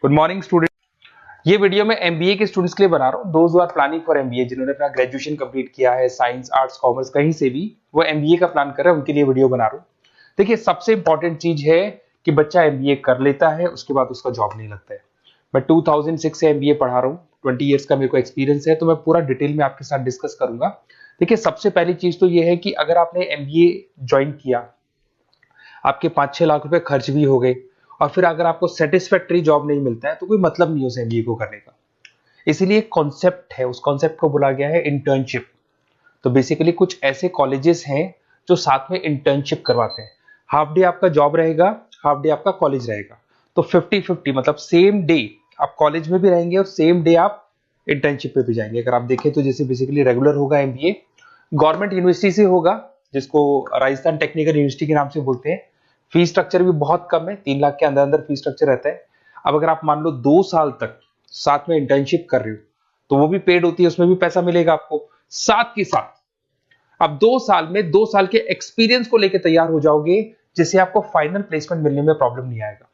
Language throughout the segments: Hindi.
Good morning student. ये वीडियो मैं एमबीए के स्टूडेंट्स के लिए बना रहा हूँ। Those who are planning for MBA, जिन्होंने अपना ग्रेजुएशन कंप्लीट किया है, साइंस आर्ट्स कॉमर्स कहीं से भी वो एमबीए का प्लान कर रहे हैं, उनके लिए वीडियो बना रहा हूँ। देखिए, सबसे इंपॉर्टेंट चीज है कि बच्चा एमबीए कर लेता है, उसके बाद उसका जॉब नहीं लगता है। मैं 2006 से एमबीए पढ़ा रहा हूँ, 20 ईयर्स का मेरे को एक्सपीरियंस है, तो मैं पूरा डिटेल में आपके साथ डिस्कस करूंगा। देखिए, सबसे पहली चीज तो ये है कि अगर आपने एमबीए ज्वाइन किया, आपके 5-6 लाख रुपए खर्च भी हो गए, और फिर अगर आपको सेटिस्फैक्टरी जॉब नहीं मिलता है तो कोई मतलब नहीं उस एमबीए को करने का। इसीलिए एक कॉन्सेप्ट है, उस कॉन्सेप्ट को बोला गया है इंटर्नशिप। तो बेसिकली कुछ ऐसे कॉलेजेस हैं जो साथ में इंटर्नशिप करवाते हैं। हाफ डे आपका जॉब रहेगा, हाफ डे आपका कॉलेज रहेगा। तो 50-50, मतलब सेम डे आप कॉलेज में भी रहेंगे और सेम डे आप इंटर्नशिप पे भी जाएंगे। अगर आप देखें तो जैसे बेसिकली रेगुलर होगा एमबीए, गवर्नमेंट यूनिवर्सिटी से होगा, जिसको राजस्थान टेक्निकल यूनिवर्सिटी के नाम से बोलते हैं। फीस स्ट्रक्चर भी बहुत कम है, 3 लाख के अंदर अंदर फीस स्ट्रक्चर रहता है। अब अगर आप मान लो 2 साल तक साथ में इंटर्नशिप कर रहे हो तो वो भी पेड होती है, उसमें भी पैसा मिलेगा आपको। साथ के साथ अब 2 साल में 2 साल के एक्सपीरियंस को लेकर तैयार हो जाओगे, जिससे आपको फाइनल प्लेसमेंट मिलने में प्रॉब्लम नहीं आएगा।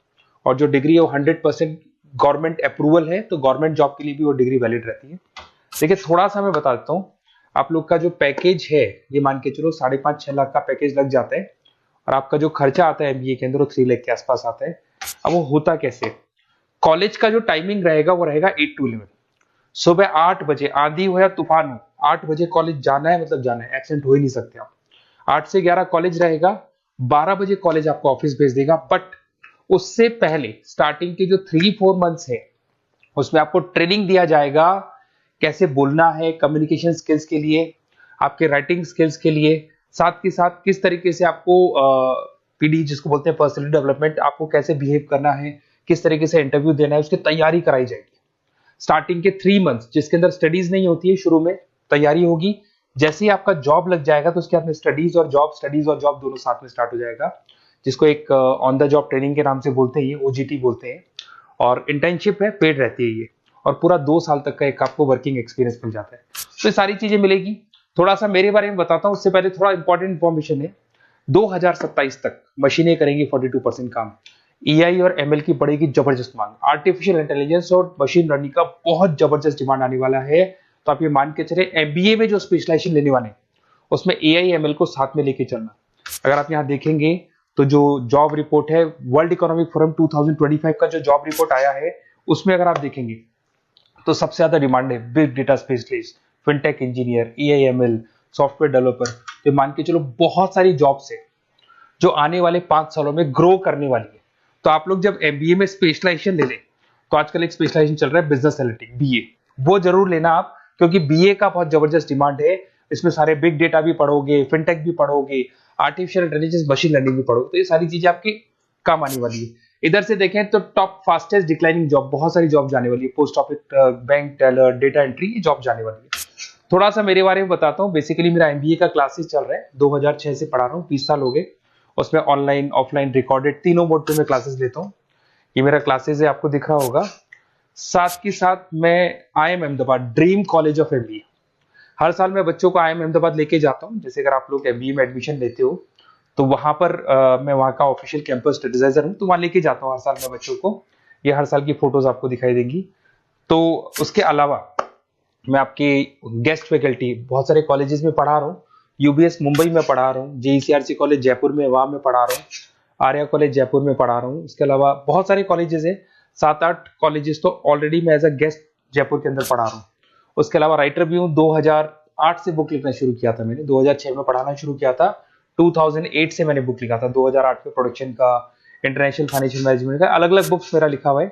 और जो डिग्री है वो 100% गवर्नमेंट अप्रूवल है, तो गवर्नमेंट जॉब के लिए भी वो डिग्री वैलिड रहती है। देखिए, थोड़ा सा मैं बता देता हूँ। आप लोग का जो पैकेज है, ये मान के चलो 5.5-6 लाख का पैकेज लग जाता है, और आपका जो खर्चा आता है एमबीए के अंदर वो 3 लाख के आसपास आता है। अब वो होता कैसे? कॉलेज का जो टाइमिंग रहेगा वो रहेगा 8 to 11। सुबह 8 बजे, आंधी हो या तूफान हो, 8 बजे कॉलेज जाना है, मतलब जाना है, एब्सेंट हो ही नहीं सकते आप। 8 से 11 कॉलेज रहेगा, 12 बजे कॉलेज आपको ऑफिस भेज देगा। बट उससे पहले स्टार्टिंग के जो 3-4 मंथ्स है, उसमें आपको ट्रेनिंग दिया जाएगा, कैसे बोलना है, कम्युनिकेशन स्किल्स के लिए, आपके राइटिंग स्किल्स के लिए, साथ के साथ किस तरीके से आपको पीडी जिसको बोलते हैं पर्सनल डेवलपमेंट, आपको कैसे बिहेव करना है, किस तरीके से इंटरव्यू देना है, उसकी तैयारी कराई जाएगी। स्टार्टिंग के 3 मंथ्स जिसके अंदर स्टडीज नहीं होती है, शुरू में तैयारी होगी। जैसे ही आपका जॉब लग जाएगा तो उसके बाद में स्टडीज और जॉब दोनों साथ में स्टार्ट हो जाएगा, जिसको एक ऑन द जॉब ट्रेनिंग के नाम से बोलते हैं, ये ओजीटी बोलते हैं। और इंटर्नशिप है, पेड रहती है ये, और पूरा 2 साल तक का एक आपको वर्किंग एक्सपीरियंस मिल जाता है। तो ये सारी चीजें मिलेगी। थोड़ा सा मेरे बारे में बताता हूँ, उससे पहले थोड़ा इंपॉर्टेंट इंफॉर्मेशन है। 2027 तक मशीनें करेंगी 42% काम। एआई और एमएल की बढ़ेगी जबरदस्त मांग। आर्टिफिशियल इंटेलिजेंस और मशीन लर्निंग का बहुत जबरदस्त डिमांड आने वाला है। तो आप ये मान के चले, एमबीए में जो स्पेशलाइजेशन लेने वाले हैं उसमें एआई एमएल को साथ में लेके चलना। अगर आप यहाँ देखेंगे तो जो जॉब रिपोर्ट है, वर्ल्ड इकोनॉमिक फोरम 2025 का जो जॉब रिपोर्ट आया है, उसमें अगर आप देखेंगे तो सबसे ज्यादा डिमांड है big data specialist, fintech engineer, AIML, software developer. तो मान के चलो बहुत सारी जॉब्स है जो आने वाले 5 सालों में ग्रो करने वाली है। तो आप लोग जब एमबीए में स्पेशलाइजेशन ले लें, तो आजकल एक स्पेशलाइजेशन चल रहा है बिजनेस एनालिटिक्स, बीए, वो जरूर लेना आप, क्योंकि बीए का बहुत जबरदस्त डिमांड है। इसमें सारे बिग डेटा भी पढ़ोगे, फिनटेक भी पढ़ोगे, आर्टिफिशियल इंटेलिजेंस, मशीन लर्निंग भी पढ़ोगे, तो ये सारी चीजें आपकी काम आने वाली है। इधर से देखें तो टॉप फास्टेस्ट डिक्लाइनिंग जॉब, बहुत सारी जॉब जाने वाली है, post office, bank teller, data entry, ये जॉब जाने वाली है। थोड़ा सा मेरे बारे में बताता हूँ। बेसिकली मेरा एमबीए का क्लासेस चल रहा है, 2006 से पढ़ा रहा हूँ, 20 साल हो गए। उसमें ऑनलाइन, ऑफलाइन, रिकॉर्डेड, तीनों मोड पे मैं क्लासेस लेता हूँ। ये मेरा क्लासेस है, आपको दिख रहा होगा। साथ के साथ मैं IIM Ahmedabad, dream college of MBA, हर साल मैं बच्चों को आईएम अहमदाबाद लेके जाता हूँ। जैसे अगर आप लोग एमबीए में एडमिशन लेते हो तो वहां पर मैं वहां का ऑफिशियल कैंपस एडवाइजर हूँ, तो वहां लेके जाता हूँ हर साल मैं बच्चों को। ये हर साल की फोटोज आपको दिखाई देंगी। तो उसके अलावा मैं आपके गेस्ट फैकल्टी बहुत सारे कॉलेजेस में पढ़ा रहा हूँ। यूबीएस मुंबई में पढ़ा रहा हूँ, जेईसीआरसी कॉलेज जयपुर में, वहां में पढ़ा रहा हूँ, आर्या कॉलेज जयपुर में पढ़ा रहा हूँ। इसके अलावा बहुत सारे कॉलेजेस है, 7-8 कॉलेजेस तो ऑलरेडी मैं एज अ गेस्ट जयपुर के अंदर पढ़ा रहा हूँ। उसके अलावा राइटर भी हूँ। 2008 से बुक लिखना शुरू किया था मैंने, 2006 में पढ़ाना शुरू किया था, 2008 से मैंने बुक लिखा था, 2008 में प्रोडक्शन का, इंटरनेशनल फाइनेंशियल मैनेजमेंट का, अलग अलग बुक्स मेरा लिखा हुआ है।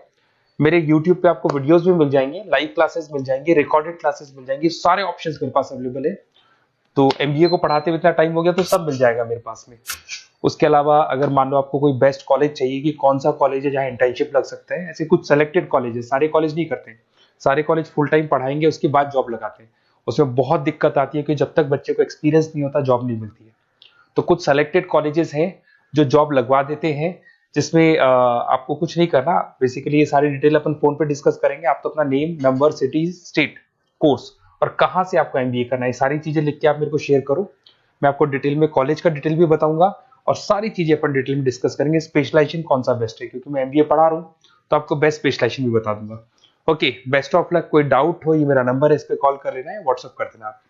मेरे यूट्यूब पे आपको वीडियोस भी मिल जाएंगे, लाइव क्लासेस मिल जाएंगे, रिकॉर्डेड क्लासेस मिल जाएंगे, सारे ऑप्शंस मेरे पास अवेलेबल है। तो एमबीए को पढ़ाते हुए इतना टाइम हो गया तो सब मिल जाएगा मेरे पास में। उसके अलावा अगर मान लो आपको कोई बेस्ट कॉलेज चाहिए कि कौन सा कॉलेज है जहाँ इंटर्नशिप लग सकता है, ऐसे कुछ सेलेक्टेड कॉलेज है, सारे कॉलेज नहीं करते, सारे कॉलेज फुल टाइम पढ़ाएंगे उसके बाद जॉब लगाते हैं। उसमें बहुत दिक्कत आती है कि जब तक बच्चे को एक्सपीरियंस नहीं होता जॉब नहीं मिलती है। तो कुछ सेलेक्टेड कॉलेजेस हैं जो जॉब लगवा देते हैं, जिसमें आपको कुछ नहीं करना। बेसिकली ये सारी डिटेल अपन फोन पे डिस्कस करेंगे। आप तो अपना name, number, city, state, course और कहाँ से आपको एमबीए करना है, सारी चीजें लिख के आप मेरे को शेयर करो। मैं आपको डिटेल में कॉलेज का डिटेल भी बताऊंगा और सारी चीजें अपन डिटेल में डिस्कस करेंगे। स्पेशलाइजेशन कौन सा बेस्ट है, क्योंकि मैं एमबीए पढ़ा रहा हूँ तो आपको बेस्ट स्पेशलाइजेशन भी बता दूंगा। Okay, best of luck. कोई डाउट हो, ये मेरा नंबर है, इस पे कॉल कर लेना है, व्हाट्सअप कर देना आप।